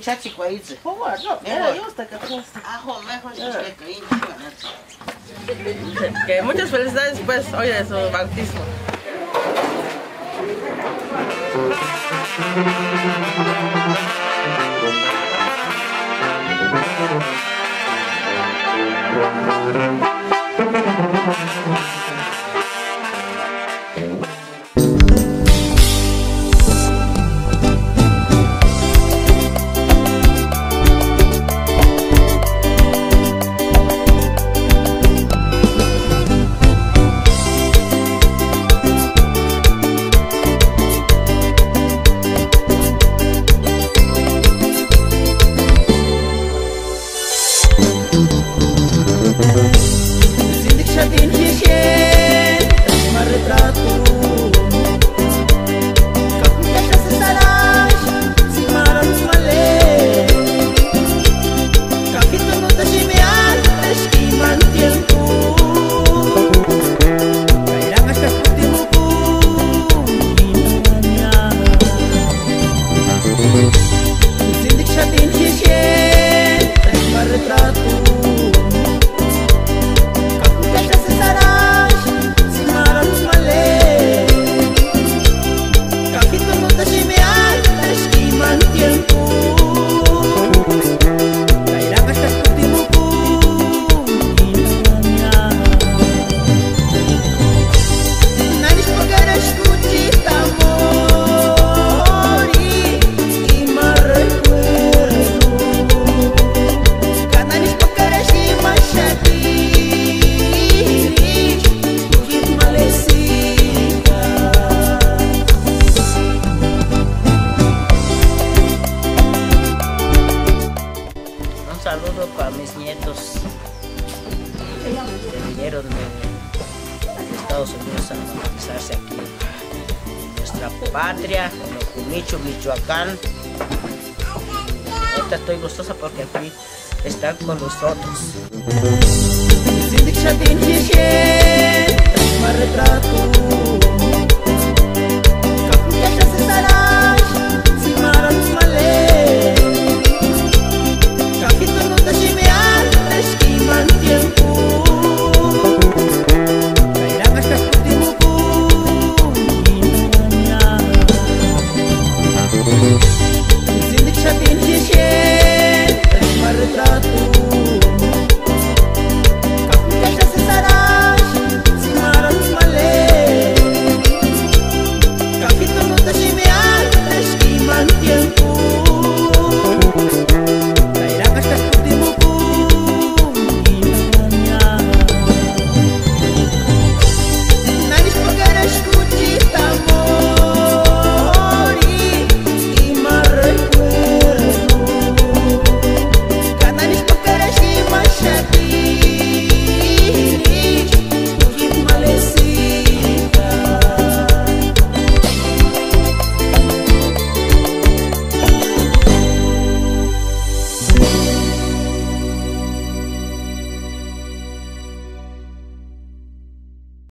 chachi cuaitse. Por no, era yo hasta que apuesta. Ajo, mejor Que muchas felicidades pues hoy de su bautismo. Saludo para mis nietos que vinieron de Estados Unidos a bautizarse aquí en nuestra patria, en Ocumicho, Michoacán. Ahorita estoy gustosa porque aquí están con nosotros. Retrato